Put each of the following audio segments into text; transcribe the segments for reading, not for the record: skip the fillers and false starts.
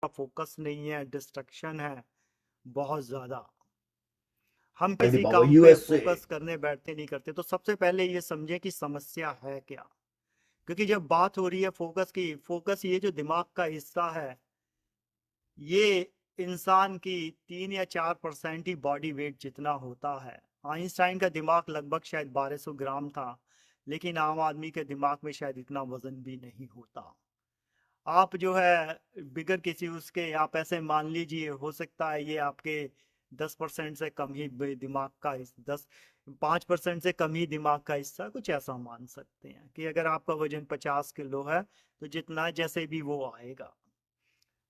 Focus नहीं है, destruction है बहुत ज्यादा। हम अरे किसी बाबा काम पे यूएसए। फोकस करने बैठते नहीं करते। तो सबसे पहले ये समझे कि समस्या है क्या। क्योंकि जब बात हो रही है फोकस की, फोकस ये जो दिमाग का हिस्सा है, ये इंसान की 3 या 4% ही बॉडी वेट जितना होता है। आइंस्टाइन का दिमाग लगभग शायद 1200 ग्राम था, लेकिन आम आदमी के दिमाग में शायद इतना वजन भी नहीं होता। आप जो है बिगर किसी उसके, आप ऐसे मान लीजिए हो सकता है ये आपके 10% से कम ही दिमाग का 5% से कम ही दिमाग का हिस्सा, कुछ ऐसा मान सकते हैं कि अगर आपका वजन 50 किलो है तो जितना जैसे भी वो आएगा।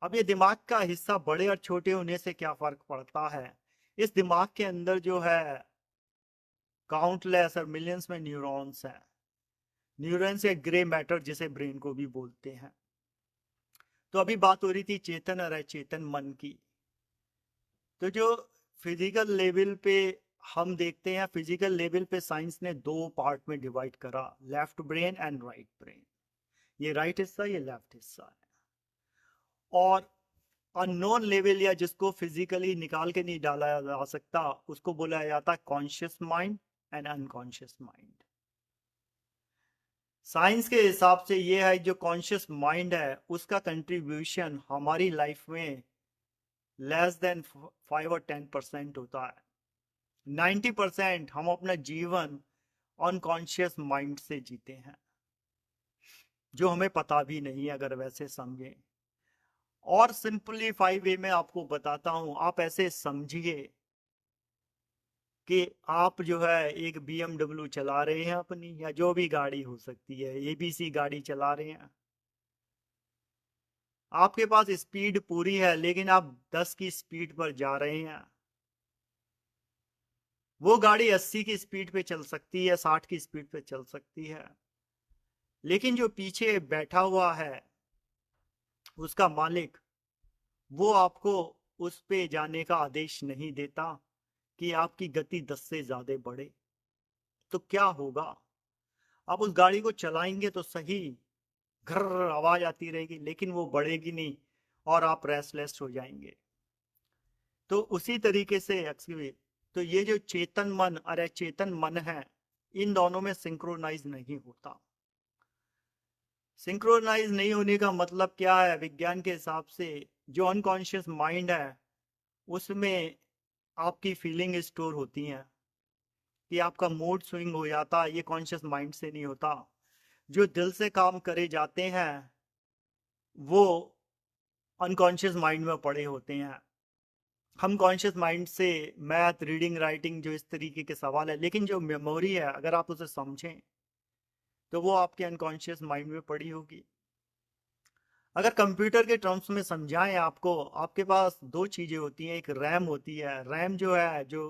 अब ये दिमाग का हिस्सा बड़े और छोटे होने से क्या फर्क पड़ता है। इस दिमाग के अंदर जो है काउंटलेस और मिलियंस में न्यूरॉन्स हैं। न्यूरॉन्स या ग्रे मैटर जिसे ब्रेन को भी बोलते हैं। तो अभी बात हो रही थी चेतन और अचेतन मन की। तो जो फिजिकल लेवल पे हम देखते हैं, फिजिकल लेवल पे साइंस ने दो पार्ट में डिवाइड करा, left brain and right brain. ये राइट हिस्सा, ये लेफ्ट हिस्सा है। और अननोन लेवल या जिसको फिजिकली निकाल के नहीं डाला जा सकता, उसको बोला जाता है conscious mind and unconscious mind. Science के हिसाब से ये है जो कॉन्शियस माइंड है उसका कंट्रीब्यूशन हमारी लाइफ में लेस देन 5 और 10% होता है। 90% हम अपना जीवन अनकॉन्शियस माइंड से जीते हैं, जो हमें पता भी नहीं है अगर वैसे समझें। और सिंपलीफाई वे में आपको बताता हूं, आप ऐसे समझिए कि आप जो है एक BMW चला रहे हैं अपनी, या जो भी गाड़ी हो सकती है, ABC गाड़ी चला रहे हैं। आपके पास स्पीड पूरी है लेकिन आप 10 की स्पीड पर जा रहे हैं। वो गाड़ी 80 की स्पीड पे चल सकती है, 60 की स्पीड पे चल सकती है, लेकिन जो पीछे बैठा हुआ है उसका मालिक, वो आपको उस पे जाने का आदेश नहीं देता कि आपकी गति 10 से ज्यादा बढ़े। तो क्या होगा, आप उस गाड़ी को चलाएंगे तो सही, घर आवाज आती रहेगी लेकिन वो बढ़ेगी नहीं और आप रेस्टलेस हो जाएंगे। तो उसी तरीके से एक्चुअली, तो ये जो चेतन मन और अचेतन मन है, इन दोनों में सिंक्रोनाइज नहीं होता। सिंक्रोनाइज नहीं होने का मतलब क्या है, विज्ञान के हिसाब से जो अनकॉन्शियस माइंड है उसमें आपकी फीलिंग स्टोर होती हैं, कि आपका मूड स्विंग हो जाता है, ये कॉन्शियस माइंड से नहीं होता। जो दिल से काम करे जाते हैं वो अनकॉन्शियस माइंड में पड़े होते हैं। हम कॉन्शियस माइंड से मैथ, रीडिंग, राइटिंग, जो इस तरीके के सवाल है, लेकिन जो मेमोरी है अगर आप उसे समझें तो वो आपके अनकॉन्शियस माइंड में पड़ी होगी। अगर कंप्यूटर के टर्म्स में समझाएं आपको, आपके पास दो चीजें होती हैं। एक रैम होती है, रैम जो है जो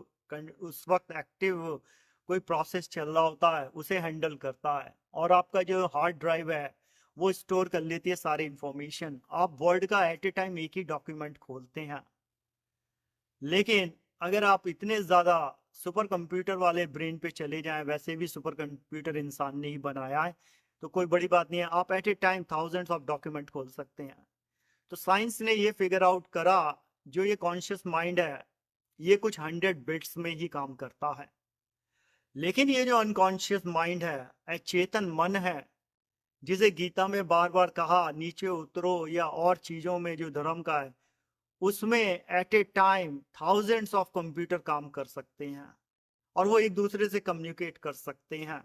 उस वक्त एक्टिव कोई प्रोसेस चल रहा होता है उसे हैंडल करता है। और आपका जो हार्ड ड्राइव है वो स्टोर कर लेती है सारी इंफॉर्मेशन। आप वर्ड का एट ए टाइम एक ही डॉक्यूमेंट खोलते हैं। लेकिन अगर आप इतने ज्यादा सुपर कंप्यूटर वाले ब्रेन पे चले जाएं, वैसे भी सुपर कंप्यूटर इंसान ने ही बनाया है, तो कोई बड़ी बात नहीं है, आप at a time thousands of document खोल सकते हैं। तो साइंस ने ये फिगर आउट करा, जो ये कॉन्शियस माइंड है ये कुछ 100 बिट्स में ही काम करता है। लेकिन ये जो अनकॉन्शियस माइंड है, अचेतन मन है, जिसे गीता में बार बार कहा नीचे उतरो, या और चीजों में जो धर्म का है, उसमें at a time thousands of computer काम कर सकते हैं और वो एक दूसरे से कम्युनिकेट कर सकते हैं।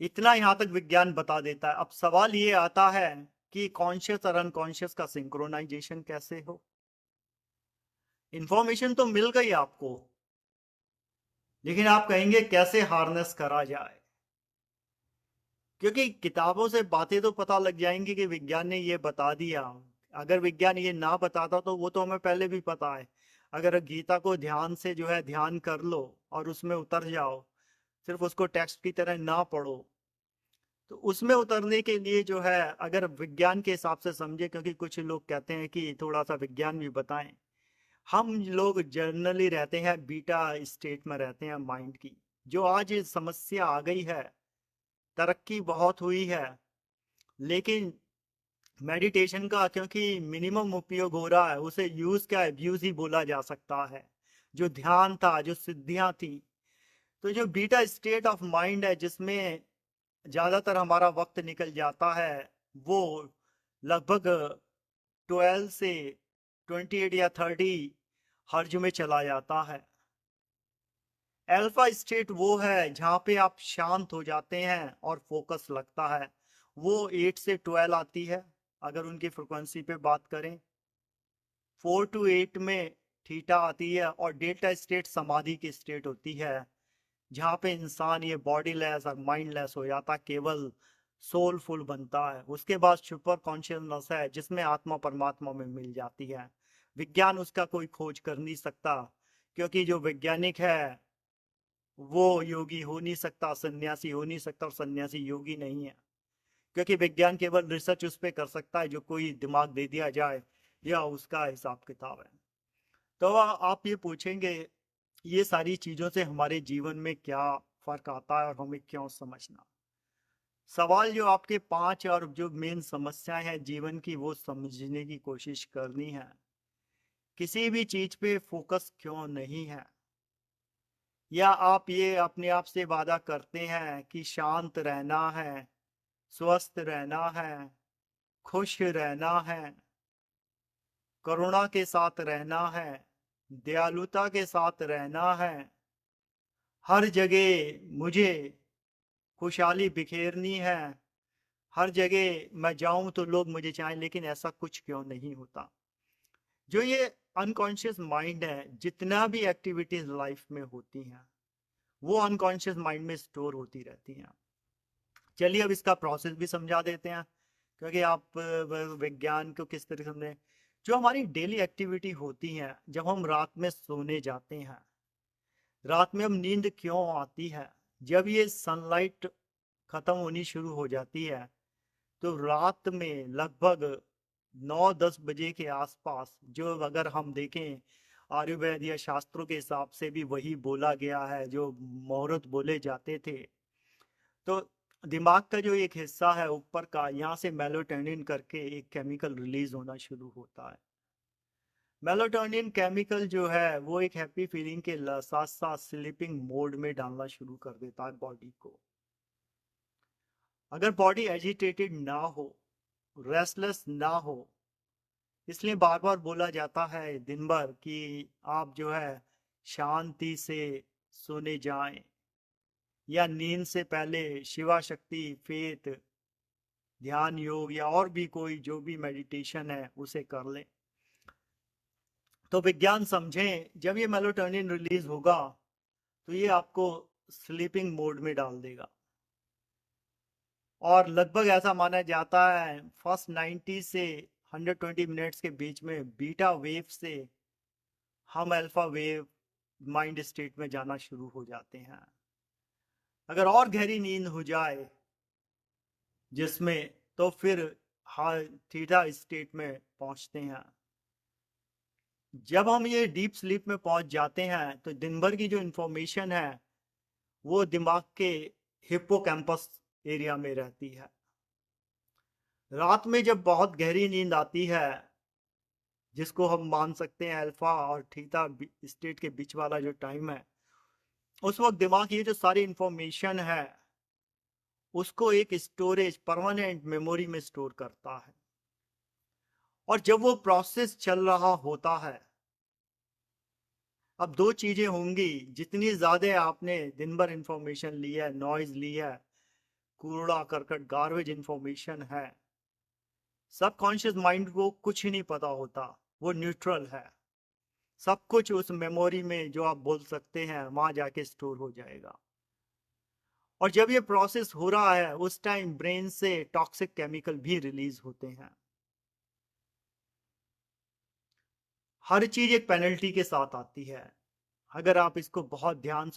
इतना यहां तक विज्ञान बता देता है। अब सवाल ये आता है कि कॉन्शियस और अनकॉन्शियस का सिंक्रोनाइजेशन कैसे हो। इंफॉर्मेशन तो मिल गई आपको, लेकिन आप कहेंगे कैसे हार्नेस करा जाए। क्योंकि किताबों से बातें तो पता लग जाएंगी कि विज्ञान ने ये बता दिया। अगर विज्ञान ये ना बताता तो वो तो हमें पहले भी पता है। अगर गीता को ध्यान से जो है ध्यान कर लो और उसमें उतर जाओ, सिर्फ उसको टेक्स्ट की तरह ना पढ़ो, तो उसमें उतरने के लिए जो है, अगर विज्ञान के हिसाब से समझे, क्योंकि कुछ लोग कहते हैं कि थोड़ा सा विज्ञान भी बताएं। हम लोग जर्नली रहते हैं बीटा स्टेट में रहते हैं माइंड की। जो आज ये समस्या आ गई है, तरक्की बहुत हुई है, लेकिन मेडिटेशन का क्योंकि मिनिमम उपयोग हो रहा है, उसे यूज क्या अब्यूज ही बोला जा सकता है। जो ध्यान था, जो सिद्धियां थी, तो जो बीटा स्टेट ऑफ माइंड है जिसमें ज्यादातर हमारा वक्त निकल जाता है, वो लगभग 12 से 28 या 30 हर्ज में चला जाता है। अल्फा स्टेट वो है जहां पे आप शांत हो जाते हैं और फोकस लगता है, वो 8 से 12 आती है अगर उनकी फ्रिक्वेंसी पे बात करें। 4 to 8 में थीटा आती है, और डेल्टा स्टेट समाधि की स्टेट होती है जहाँ पे इंसान ये बॉडी लेस और माइंड लेस हो जाता है, केवल सोलफुल बनता है। उसके बाद सुपर कॉन्शियसनेस है जिसमें आत्मा परमात्मा में मिल जाती है। विज्ञान उसका कोई खोज कर नहीं सकता, क्योंकि जो वैज्ञानिक है वो योगी हो नहीं सकता, सन्यासी हो नहीं सकता, और सन्यासी योगी नहीं है, क्योंकि विज्ञान केवल रिसर्च उस पर कर सकता है जो कोई दिमाग दे दिया जाए या उसका हिसाब किताब है। तो आप ये पूछेंगे ये सारी चीजों से हमारे जीवन में क्या फर्क आता है और हमें क्यों समझना। सवाल जो आपके 5 और जो मेन समस्याएं हैं जीवन की, वो समझने की कोशिश करनी है। किसी भी चीज पे फोकस क्यों नहीं है? या आप ये अपने आप से वादा करते हैं कि शांत रहना है, स्वस्थ रहना है, खुश रहना है, करुणा के साथ रहना है, दयालुता के साथ रहना है, हर जगह मुझे खुशहाली बिखेरनी है, हर जगह मैं जाऊं तो लोग मुझे चाहें, लेकिन ऐसा कुछ क्यों नहीं होता? जो ये अनकॉन्शियस माइंड है, जितना भी एक्टिविटीज लाइफ में होती हैं वो अनकॉन्शियस माइंड में स्टोर होती रहती हैं। चलिए अब इसका प्रोसेस भी समझा देते हैं, क्योंकि आप विज्ञान को किस तरह समझें। जो हमारी डेली एक्टिविटी होती है, जब हम रात में सोने जाते हैं, रात में हम नींद क्यों आती है? जब ये सनलाइट खत्म होनी शुरू हो जाती है, तो रात में लगभग 9-10 बजे के आसपास, जो अगर हम देखें आयुर्वेद या शास्त्रों के हिसाब से भी वही बोला गया है जो मुहूर्त बोले जाते थे, तो दिमाग का जो एक हिस्सा है ऊपर का, यहाँ से मेलाटोनिन करके एक केमिकल रिलीज होना शुरू होता है। मेलाटोनिन केमिकल जो है वो एक हैप्पी फीलिंग के साथ साथ स्लीपिंग मोड में डालना शुरू कर देता है बॉडी को। अगर बॉडी एजिटेटेड ना हो, रेस्टलेस ना हो, इसलिए बार बार बोला जाता है दिन भर कि आप जो है शांति से सोने जाएं, या नींद से पहले शिवा शक्ति, फेथ, ध्यान योग या और भी कोई जो भी मेडिटेशन है उसे कर लें। तो विज्ञान समझें, जब ये मेलाटोनिन रिलीज होगा तो ये आपको स्लीपिंग मोड में डाल देगा, और लगभग ऐसा माना जाता है फर्स्ट 90 से 120 मिनट्स के बीच में बीटा वेव से हम अल्फा वेव माइंड स्टेट में जाना शुरू हो जाते हैं। अगर और गहरी नींद हो जाए जिसमें, तो फिर हाँ थीटा स्टेट में पहुंचते हैं। जब हम ये डीप स्लीप में पहुंच जाते हैं तो दिन भर की जो इंफॉर्मेशन है वो दिमाग के हिप्पोकैम्पस एरिया में रहती है। रात में जब बहुत गहरी नींद आती है, जिसको हम मान सकते हैं अल्फा और थीटा स्टेट के बीच वाला जो टाइम है, उस वक्त दिमाग ये जो सारी इंफॉर्मेशन है उसको एक स्टोरेज परमानेंट मेमोरी में स्टोर करता है। और जब वो प्रोसेस चल रहा होता है, अब दो चीजें होंगी, जितनी ज्यादा आपने दिन भर इंफॉर्मेशन ली है, नॉइज ली है, कूड़ा करकट गार्बेज इंफॉर्मेशन है, सबकॉन्शियस माइंड को कुछ नहीं पता होता, वो न्यूट्रल है। सब कुछ उस मेमोरी में जो आप बोल सकते हैं वहां जाके स्टोर हो जाएगा। और जब ये प्रोसेस हो रहा है उस टाइम ब्रेन से टॉक्सिक केमिकल भी रिलीज होते हैं। हर चीज एक पेनल्टी के साथ आती है। अगर आप इसको बहुत ध्यान से